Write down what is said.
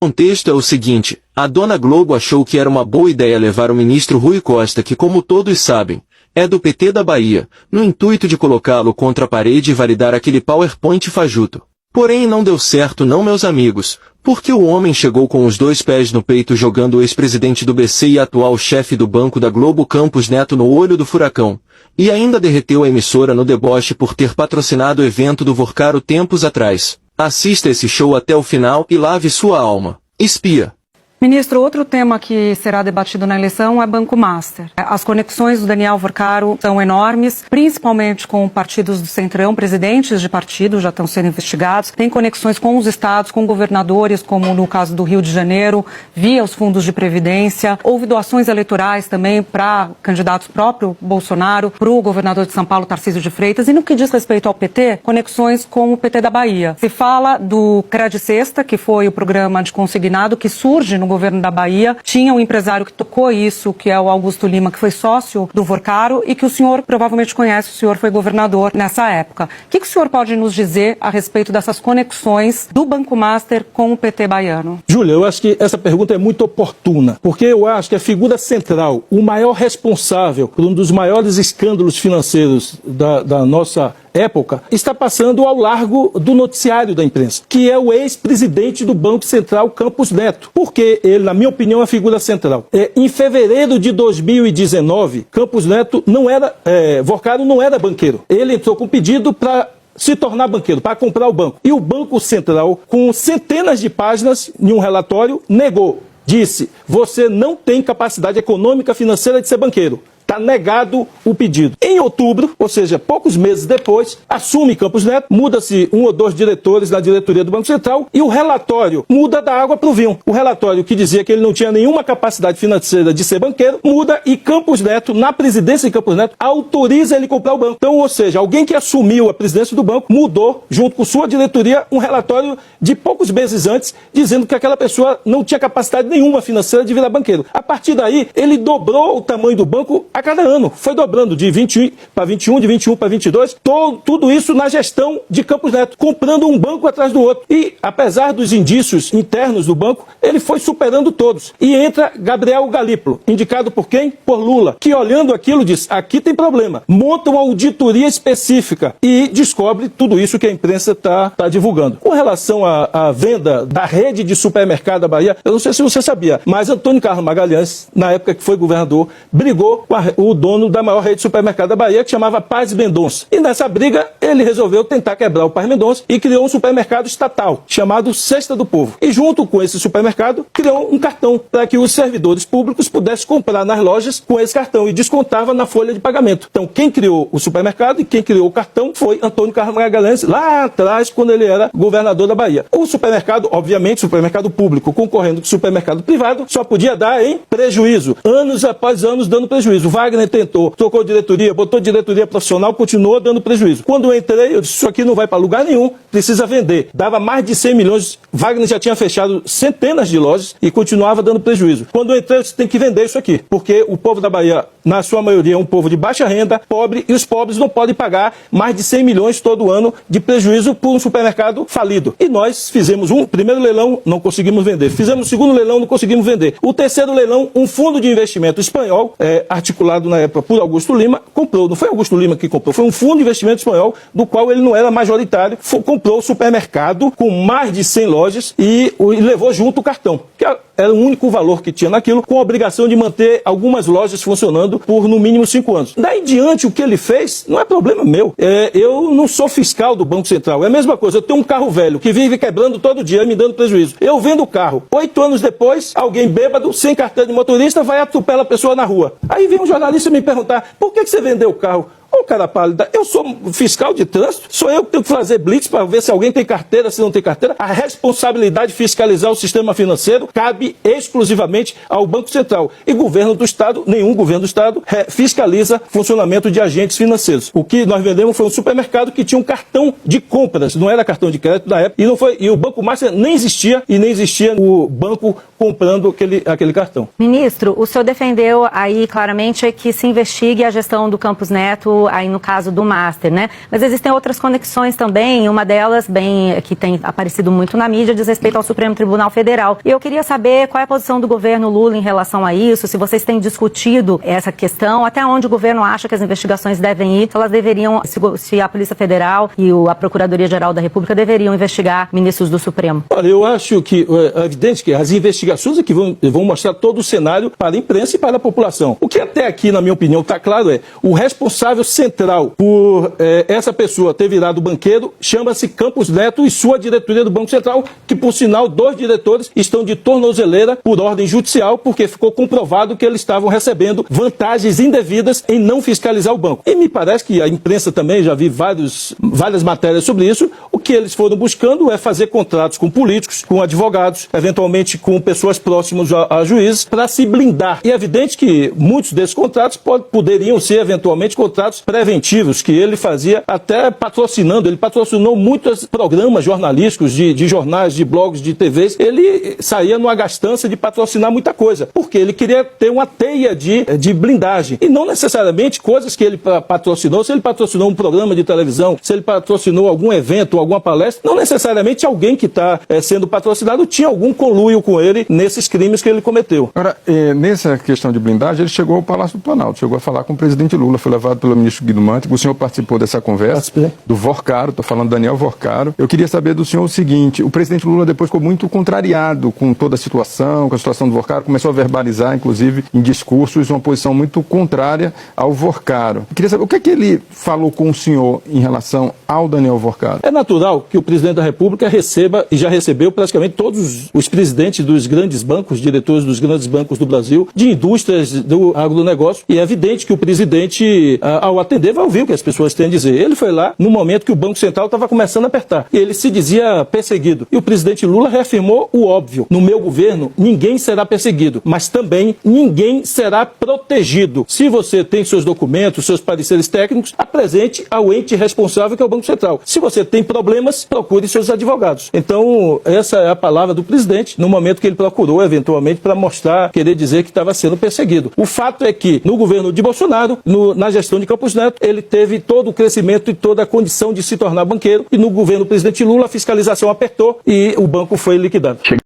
O contexto é o seguinte, a dona Globo achou que era uma boa ideia levar o ministro Rui Costa, que como todos sabem, é do PT da Bahia, no intuito de colocá-lo contra a parede e validar aquele PowerPoint fajuto. Porém não deu certo não, meus amigos, porque o homem chegou com os 2 pés no peito jogando o ex-presidente do BC e atual chefe do Banco da Globo Campos Neto no olho do furacão, e ainda derreteu a emissora no deboche por ter patrocinado o evento do Vorcaro tempos atrás. Assista esse show até o final e lave sua alma. Espia. Ministro, outro tema que será debatido na eleição é Banco Master. As conexões do Daniel Vorcaro são enormes, principalmente com partidos do Centrão, presidentes de partidos já estão sendo investigados. Tem conexões com os estados, com governadores, como no caso do Rio de Janeiro, via os fundos de previdência. Houve doações eleitorais também para candidatos próprio Bolsonaro, para o governador de São Paulo, Tarcísio de Freitas. E no que diz respeito ao PT, conexões com o PT da Bahia. Se fala do Cred Sexta, que foi o programa de consignado que surge no governo da Bahia. Tinha um empresário que tocou isso, que é o Augusto Lima, que foi sócio do Vorcaro e que o senhor provavelmente conhece, o senhor foi governador nessa época. O que o senhor pode nos dizer a respeito dessas conexões do Banco Master com o PT baiano? Júlia, eu acho que essa pergunta é muito oportuna, porque eu acho que a figura central, o maior responsável por um dos maiores escândalos financeiros da nossa época, está passando ao largo do noticiário da imprensa, que é o ex-presidente do Banco Central, Campos Neto. Porque ele, na minha opinião, é a figura central. Em fevereiro de 2019, Campos Neto Vorcaro não era banqueiro. Ele entrou com pedido para se tornar banqueiro, para comprar o banco. E o Banco Central, com centenas de páginas em um relatório, negou. Disse, você não tem capacidade econômica financeira de ser banqueiro. Está negado o pedido. Em outubro, ou seja, poucos meses depois, assume Campos Neto, muda-se 1 ou 2 diretores na diretoria do Banco Central e o relatório muda da água para o vinho. O relatório que dizia que ele não tinha nenhuma capacidade financeira de ser banqueiro, muda e Campos Neto, na presidência de Campos Neto, autoriza ele comprar o banco. Então, ou seja, alguém que assumiu a presidência do banco mudou, junto com sua diretoria, um relatório de poucos meses antes, dizendo que aquela pessoa não tinha capacidade nenhuma financeira de virar banqueiro. A partir daí, ele dobrou o tamanho do banco a cada ano. Foi dobrando de 20 para 21, de 21 para 22, tudo isso na gestão de Campos Neto, comprando um banco atrás do outro. E, apesar dos indícios internos do banco, ele foi superando todos. E entra Gabriel Galípolo, indicado por quem? Por Lula, que olhando aquilo diz, aqui tem problema. Monta uma auditoria específica e descobre tudo isso que a imprensa está divulgando. Com relação à venda da rede de supermercado da Bahia, eu não sei se você sabia, mas Antônio Carlos Magalhães, na época que foi governador, brigou com o dono da maior rede de supermercado da Bahia, que chamava Paz Mendonça. E nessa briga, ele resolveu tentar quebrar o Paz Mendonça e criou um supermercado estatal, chamado Cesta do Povo. E junto com esse supermercado, criou um cartão para que os servidores públicos pudessem comprar nas lojas com esse cartão e descontava na folha de pagamento. Então, quem criou o supermercado e quem criou o cartão foi Antônio Carlos Magalhães, lá atrás, quando ele era governador da Bahia. O supermercado, obviamente, supermercado público concorrendo com o supermercado privado, só podia dar em prejuízo. Anos após anos dando prejuízo. Wagner tentou, trocou diretoria, botou diretoria profissional, continuou dando prejuízo. Quando eu entrei, eu disse, isso aqui não vai para lugar nenhum, precisa vender. Dava mais de 100 milhões, Wagner já tinha fechado centenas de lojas e continuava dando prejuízo. Quando eu entrei, eu disse, tem que vender isso aqui, porque o povo da Bahia, na sua maioria, é um povo de baixa renda, pobre, e os pobres não podem pagar mais de 100 milhões todo ano de prejuízo por um supermercado falido. E nós fizemos um primeiro leilão, não conseguimos vender. Fizemos o segundo leilão, não conseguimos vender. O terceiro leilão, um fundo de investimento espanhol, articulado na época por Augusto Lima, comprou. Não foi Augusto Lima que comprou, foi um fundo de investimento espanhol, do qual ele não era majoritário, comprou o supermercado com mais de 100 lojas e levou junto o cartão, que era o único valor que tinha naquilo, com a obrigação de manter algumas lojas funcionando por no mínimo 5 anos. Daí em diante, o que ele fez não é problema meu. Eu não sou fiscal do Banco Central. É a mesma coisa, eu tenho um carro velho que vive quebrando todo dia e me dando prejuízo. Eu vendo o carro. 8 anos depois, alguém bêbado, sem carteira de motorista, vai atropelar a pessoa na rua. Aí vem um jornalista me perguntar, por que você vendeu o carro? Ô, cara pálida, eu sou fiscal de trânsito, sou eu que tenho que fazer blitz para ver se alguém tem carteira, se não tem carteira. A responsabilidade de fiscalizar o sistema financeiro cabe exclusivamente ao Banco Central. E governo do Estado, nenhum governo do Estado fiscaliza o funcionamento de agentes financeiros. O que nós vendemos foi um supermercado que tinha um cartão de compras, não era cartão de crédito da época, e o Banco Master nem existia, e nem existia o banco comprando aquele cartão. Ministro, o senhor defendeu aí claramente que se investigue a gestão do Campos Neto aí no caso do Master, né? Mas existem outras conexões também, uma delas, que tem aparecido muito na mídia, diz respeito ao Supremo Tribunal Federal. E eu queria saber qual é a posição do governo Lula em relação a isso, se vocês têm discutido essa questão, até onde o governo acha que as investigações devem ir, se elas deveriam, se a Polícia Federal e a Procuradoria-Geral da República deveriam investigar ministros do Supremo. Olha, eu acho que é evidente que as investigações é que vão mostrar todo o cenário para a imprensa e para a população. O que até aqui, na minha opinião, está claro o responsável central por essa pessoa ter virado banqueiro chama-se Campos Neto e sua diretoria do Banco Central, que, por sinal, 2 diretores estão de tornozeleira por ordem judicial, porque ficou comprovado que eles estavam recebendo vantagens indevidas em não fiscalizar o banco. E me parece que a imprensa também, já vi várias matérias sobre isso, o que eles foram buscando é fazer contratos com políticos, com advogados, eventualmente com pessoas próximas a juízes, para se blindar. E é evidente que muitos desses contratos poderiam ser, eventualmente, contratos preventivos, que ele fazia até patrocinando. Ele patrocinou muitos programas jornalísticos, de jornais, de blogs, de TVs. Ele saía numa gastança de patrocinar muita coisa, porque ele queria ter uma teia de blindagem. E não necessariamente coisas que ele patrocinou. Se ele patrocinou um programa de televisão, se ele patrocinou algum evento, alguma palestra, não necessariamente alguém que está sendo patrocinado tinha algum conluio com ele nesses crimes que ele cometeu. Agora, nessa questão de blindagem, ele chegou ao Palácio do Planalto, chegou a falar com o presidente Lula, foi levado pelo ministro Guido Mantega. O senhor participou dessa conversa, do Vorcaro, estou falando do Daniel Vorcaro. Eu queria saber do senhor o seguinte: o presidente Lula depois ficou muito contrariado com toda a situação, com a situação do Vorcaro, começou a verbalizar, inclusive, em discursos, uma posição muito contrária ao Vorcaro. Eu queria saber o que é que ele falou com o senhor em relação ao Daniel Vorcaro. É natural que o presidente da República receba, e já recebeu praticamente todos os presidentes dos grandes bancos, diretores dos grandes bancos do Brasil, de indústrias do agronegócio, e é evidente que o presidente, ao atender, vai ouvir o que as pessoas têm a dizer. Ele foi lá no momento que o Banco Central estava começando a apertar, e ele se dizia perseguido. E o presidente Lula reafirmou o óbvio: no meu governo, ninguém será perseguido, mas também ninguém será protegido. Se você tem seus documentos, seus pareceres técnicos, apresente ao ente responsável, que é o Banco Central. Se você tem problemas, procure seus advogados. Então, essa é a palavra do presidente, no momento que ele procurou, eventualmente, para mostrar, querer dizer que estava sendo perseguido. O fato é que, no governo de Bolsonaro, na gestão de Campos Neto, ele teve todo o crescimento e toda a condição de se tornar banqueiro, e no governo do presidente Lula, a fiscalização apertou e o banco foi liquidado.